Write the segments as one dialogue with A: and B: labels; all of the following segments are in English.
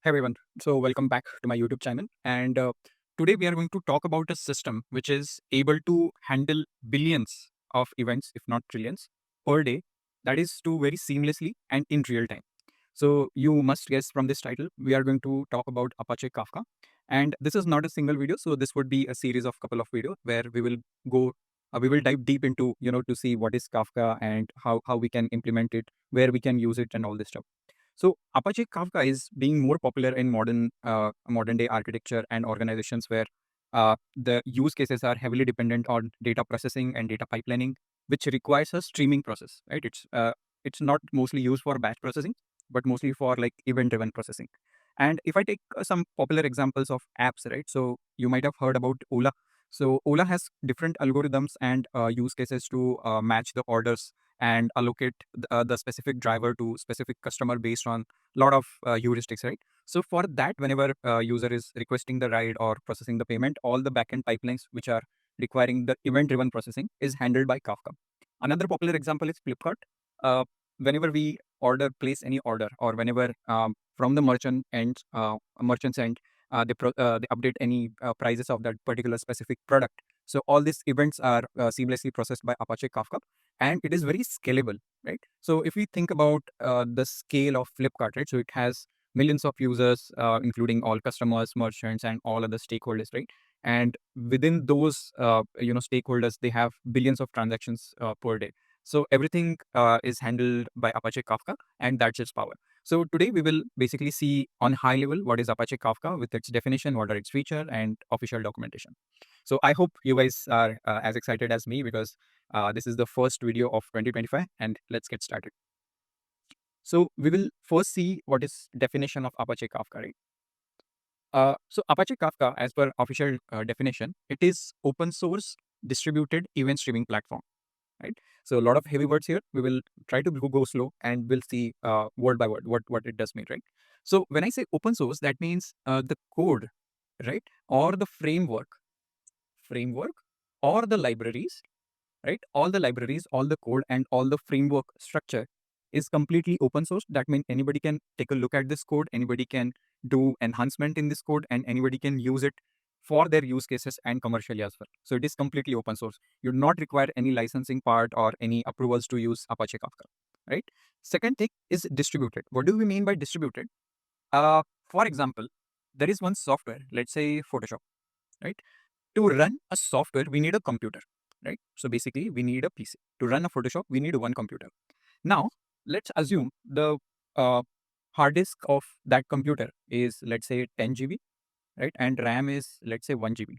A: Hey everyone. So welcome back to my YouTube channel. And today we are going to talk about a system which is able to handle billions of events, if not trillions, per day. That is to very seamlessly and in real time. So you must guess from this title, we are going to talk about Apache Kafka. And this is not a single video. So this would be a series of couple of videos where go, we will dive deep into, to see what is Kafka and how we can implement it, where we can use it and all this stuff. So Apache Kafka is being more popular in modern day architecture and organizations where the use cases are heavily dependent on data processing and data pipelining, which requires a streaming process. Right? It's not mostly used for batch processing, but mostly for like event-driven processing. And if I take some popular examples of apps, right? So you might have heard about Ola. So Ola has different algorithms and use cases to match the orders and allocate the specific driver to specific customer based on a lot of heuristics, right? So for that, whenever user is requesting the ride or processing the payment, all the backend pipelines which are requiring the event-driven processing is handled by Kafka. Another popular example is Flipkart. Whenever we place any order, or whenever from the merchant's end, they update any prices of that particular specific product. So all these events are seamlessly processed by Apache Kafka, and it is very scalable, right? So if we think about the scale of Flipkart, right? So it has millions of users, including all customers, merchants, and all other stakeholders, right? And within those, stakeholders, they have billions of transactions per day. So everything is handled by Apache Kafka, and that's its power. So today we will basically see on high level what is Apache Kafka with its definition, what are its feature, and official documentation. So I hope you guys are as excited as me because this is the first video of 2025, and let's get started. So we will first see what is definition of Apache Kafka, right? So Apache Kafka, as per official definition, it is open source distributed event streaming platform, right? So a lot of heavy words here. We will try to go slow, and we'll see word by word what it does mean, right? So when I say open source, that means the code, right, or the framework, or the libraries, right? All the libraries, all the code, and all the framework structure is completely open source. That means anybody can take a look at this code, anybody can do enhancement in this code, and anybody can use it for their use cases and commercially as well. So it is completely open source. You do not require any licensing part or any approvals to use Apache Kafka, right? Second thing is distributed. What do we mean by distributed? For example, there is one software, let's say Photoshop, right? To run a software, we need a computer, right? So basically, we need a PC. To run a Photoshop, we need one computer. Now, let's assume the uh, hard disk of that computer is, let's say, 10 GB, right? And RAM is, let's say, 1 GB.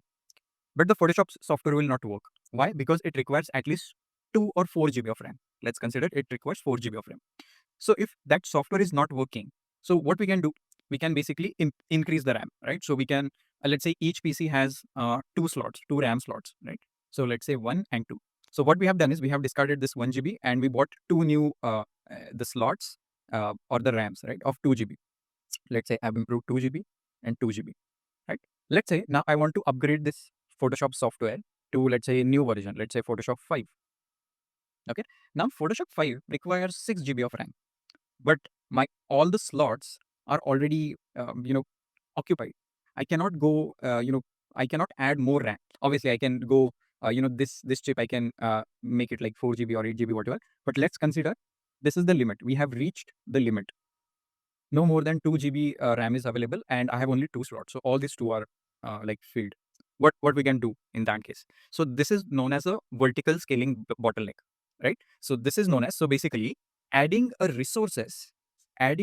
A: But the Photoshop software will not work. Why? Because it requires at least 2 or 4 GB of RAM. Let's consider it requires 4 GB of RAM. So if that software is not working, so what we can do, we can basically increase the RAM, right? So we can, let's say each PC has two RAM slots, right? So let's say 1 and 2. So what we have done is we have discarded this 1 GB and we bought two new the slots or the RAMs, right, of 2 GB. Let's say I've improved 2 GB and 2 GB, right? Let's say now I want to upgrade this Photoshop software to, let's say, a new version, let's say Photoshop 5. Okay. Now Photoshop 5 requires 6 GB of RAM, but my all the slots are already occupied. I cannot go I cannot add more RAM. Obviously I can go this chip I can make it like 4 GB or 8 GB, whatever, but let's consider this is the limit. We have reached the limit. No more than 2 GB RAM is available, and I have only two slots, so all these two are like filled. What we can do in that case? So this is known as a vertical scaling bottleneck, right? So this is known as, so basically adding a resources to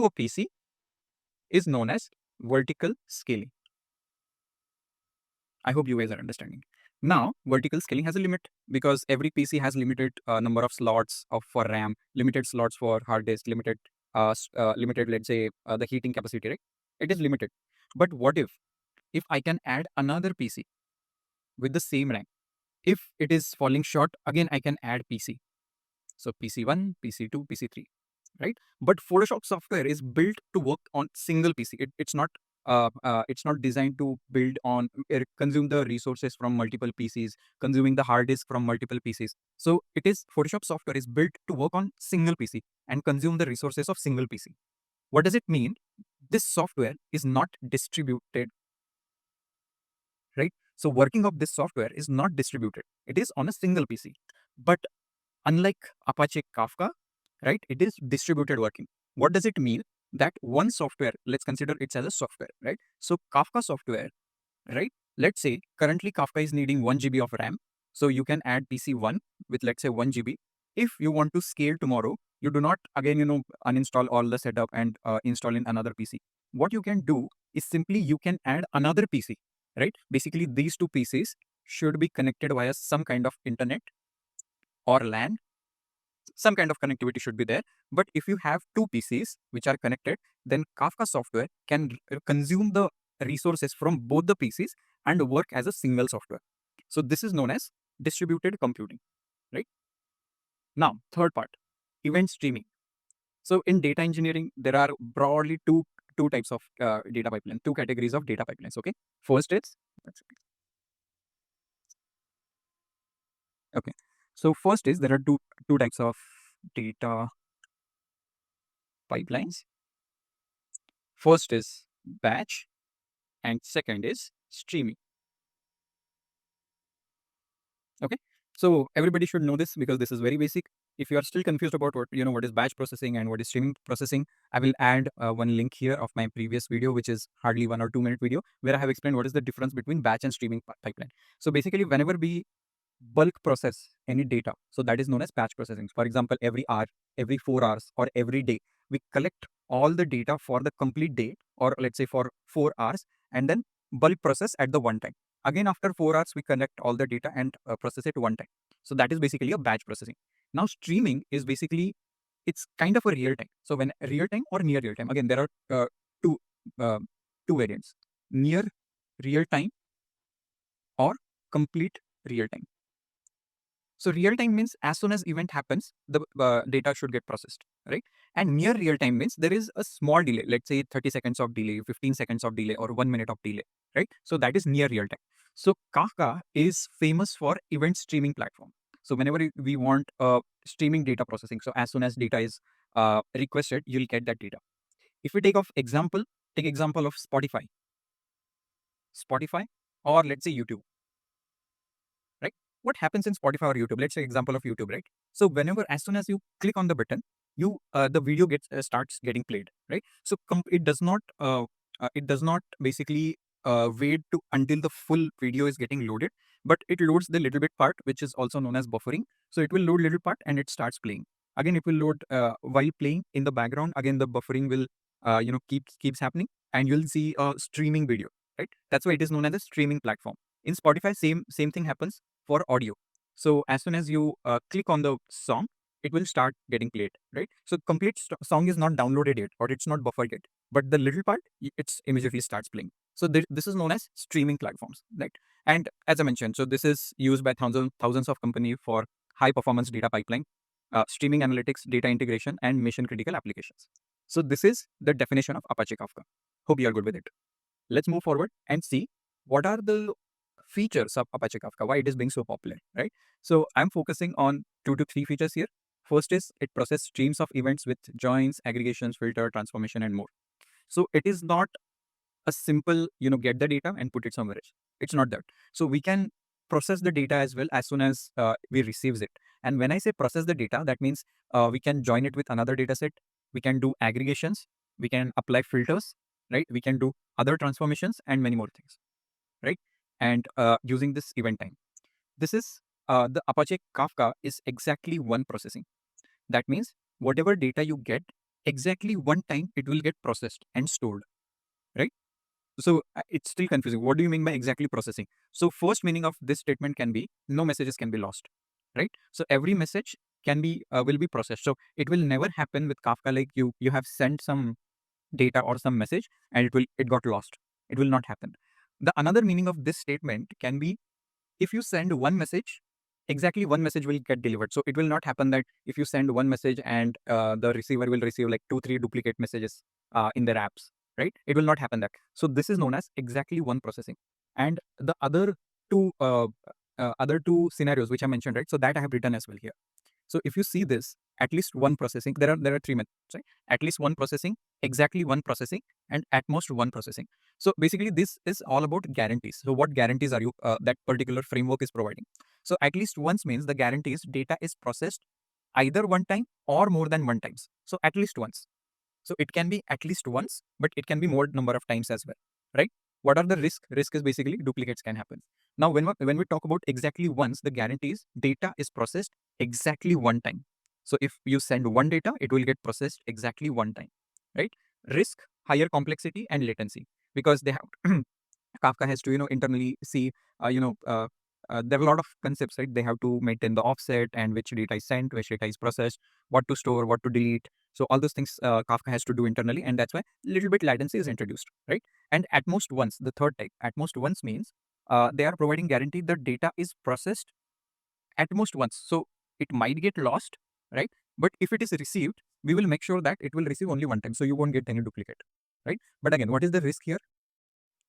A: a PC is known as vertical scaling. I hope you guys are understanding. Now, vertical scaling has a limit because every PC has limited number of slots for RAM, limited slots for hard disk, limited, let's say, the heating capacity, right? It is limited. But what if I can add another PC with the same RAM? If it is falling short, again I can add PC. So PC1, PC2, PC3, right? But Photoshop software is built to work on single PC. It's not designed to build on consume the resources from multiple PCs, consuming the hard disk from multiple PCs. So it is Photoshop software is built to work on single PC and consume the resources of single PC. What does it mean? This software is not distributed, right? So working of this software is not distributed. It is on a single PC. But unlike Apache Kafka, right, it is distributed working. What does it mean? That one software, let's consider it as a software, right? So Kafka software, right? Let's say currently Kafka is needing 1 GB of RAM. So you can add PC1 with, let's say, 1 GB. If you want to scale tomorrow, you do not again, uninstall all the setup and install in another PC. What you can do is simply you can add another PC, right? Basically, these two PCs should be connected via some kind of internet or LAN. Some kind of connectivity should be there. But if you have two PCs which are connected, then Kafka software can consume the resources from both the PCs and work as a single software. So this is known as distributed computing, right? Now, third part, event streaming. So in data engineering, there are broadly two types of data pipeline, two categories of data pipelines. Okay, first is okay. So first is there are two types of data pipelines. First is batch, and second is streaming. Okay, so everybody should know this because this is very basic. If you are still confused about what is batch processing and what is streaming processing, I will add one link here of my previous video, which is hardly 1 or 2 minute video, where I have explained what is the difference between batch and streaming pipeline. So basically, whenever we bulk process any data, so that is known as batch processing. For example, every hour, every 4 hours, or every day, we collect all the data for the complete day, or let's say for 4 hours, and then bulk process at the one time. Again, after 4 hours, we collect all the data and process it one time. So that is basically a batch processing. Now, streaming is basically, it's kind of a real time. So when real time or near real time, again, there are two uh, two variants: near real time or complete real time. So real time means as soon as event happens, the data should get processed, right? And near real time means there is a small delay, let's say 30 seconds of delay, 15 seconds of delay, or 1 minute of delay, right? So that is near real time. So Kafka is famous for event streaming platform. So whenever we want streaming data processing, so as soon as data is requested, you'll get that data. If we take example of Spotify, or let's say YouTube, right? What happens in Spotify or YouTube? Let's say example of YouTube, right? So whenever, as soon as you click on the button, you the video gets starts getting played, right? So it does not basically wait to until the full video is getting loaded, but it loads the little bit part, which is also known as buffering. So it will load little part and it starts playing. Again, it will load while playing in the background. Again, the buffering will keeps happening, and you'll see a streaming video, right? That's why it is known as a streaming platform. In Spotify, same thing happens for audio. So as soon as you click on the song, it will start getting played, right? So complete song is not downloaded yet, or it's not buffered yet, but the little part, it's immediately starts playing. So this is known as streaming platforms, right? And as I mentioned, so this is used by thousands of companies for high performance data pipeline, streaming analytics, data integration, and mission critical applications. So this is the definition of Apache Kafka. Hope you are good with it. Let's move forward and see what are the features of Apache Kafka, why it is being so popular, right? So I'm focusing on 2 to 3 features here. First is it processes streams of events with joins, aggregations, filter, transformation, and more. So it is not a simple, get the data and put it somewhere else. It's not that. So we can process the data as well as soon as we receives it. And when I say process the data, that means we can join it with another data set. We can do aggregations. We can apply filters, right? We can do other transformations and many more things, right? And using this event time. This is the Apache Kafka is exactly one processing. That means whatever data you get, exactly one time it will get processed and stored, right? So it's still confusing. What do you mean by exactly processing? So first meaning of this statement can be no messages can be lost, right? So every message can be will be processed. So it will never happen with Kafka like you have sent some data or some message and it got lost. It will not happen. The another meaning of this statement can be if you send one message, exactly one message will get delivered. So it will not happen that if you send one message and the receiver will receive like 2 3 duplicate messages in their apps, right? It will not happen that. So this is known as exactly one processing. And the two other two scenarios which I mentioned, right? So that I have written as well here. So if you see this, at least one processing, there are three methods, right? At least one processing, exactly one processing, and at most one processing. So basically, this is all about guarantees. So what guarantees are you that particular framework is providing? So at least once means the guarantee is data is processed either one time or more than one times. So at least once. So it can be at least once, but it can be more number of times as well, right? What are the risk? Risk is basically duplicates can happen. Now, when we talk about exactly once, the guarantee is data is processed exactly one time. So if you send one data, it will get processed exactly one time, right? Risk, higher complexity and latency, because they have Kafka has to, internally see, there are a lot of concepts, right? They have to maintain the offset and which data is sent, which data is processed, what to store, what to delete. So all those things Kafka has to do internally, and that's why little bit latency is introduced, right? And at most once, the third type, at most once means they are providing guarantee that data is processed at most once. So it might get lost, right? But if it is received, we will make sure that it will receive only one time, so you won't get any duplicate, right? But again, what is the risk here?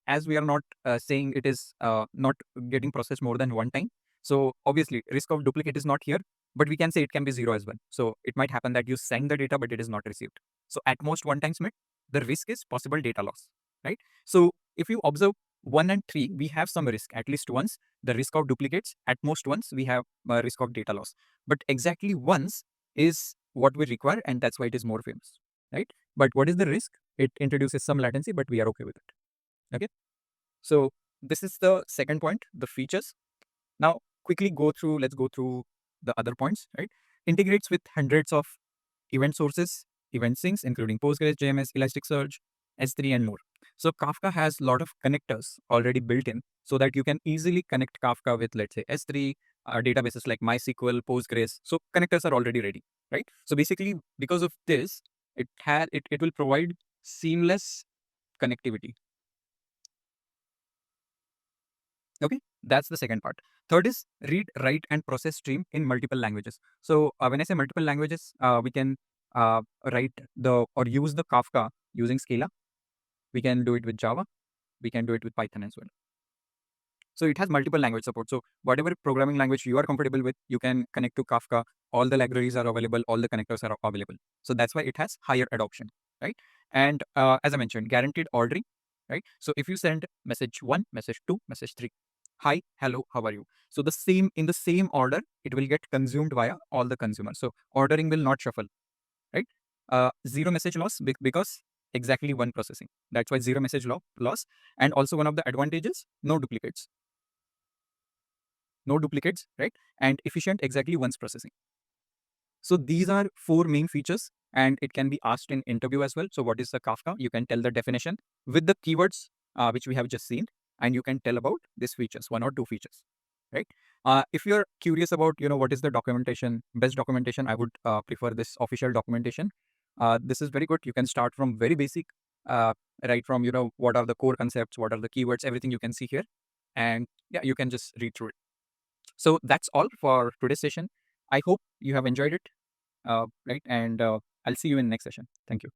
A: As we are not saying it is not getting processed more than one time. So obviously risk of duplicate is not here, but we can say it can be zero as well. So it might happen that you send the data, but it is not received. So at most one time submit, the risk is possible data loss, right? So if you observe 1 and 3, we have some risk at least once, the risk of duplicates, at most once we have risk of data loss. But exactly once is what we require, and that's why it is more famous, right? But what is the risk? It introduces some latency, but we are okay with it. Okay. So this is the second point, the features. Now quickly let's go through the other points, right? Integrates with hundreds of event sources, event sinks, including Postgres, JMS, Elasticsearch, S3 and more. So Kafka has a lot of connectors already built in so that you can easily connect Kafka with, let's say, S3, databases like MySQL, Postgres. So connectors are already ready, right? So basically, because of this, it will provide seamless connectivity. Okay, that's the second part. Third is read, write, and process stream in multiple languages. So when I say multiple languages, we can write the or use the Kafka using Scala. We can do it with Java. We can do it with Python as well. So it has multiple language support. So whatever programming language you are comfortable with, you can connect to Kafka. All the libraries are available. All the connectors are available. So that's why it has higher adoption, right? And as I mentioned, guaranteed ordering, right? So if you send message 1, message 2, message 3, hi, hello, how are you? So in the same order, it will get consumed via all the consumers. So ordering will not shuffle, right? Zero message loss because exactly one processing. That's why zero message loss. And also one of the advantages, no duplicates, right? And efficient exactly once processing. So these are four main features, and it can be asked in interview as well. So what is the Kafka? You can tell the definition with the keywords which we have just seen, and you can tell about these features, one or two features, right? If you're curious about what is the documentation, best documentation, I would prefer this official documentation. This is very good. You can start from very basic, right from what are the core concepts, what are the keywords, everything you can see here, and yeah, you can just read through it. So that's all for today's session. I hope you have enjoyed it, right? And I'll see you in the next session. Thank you.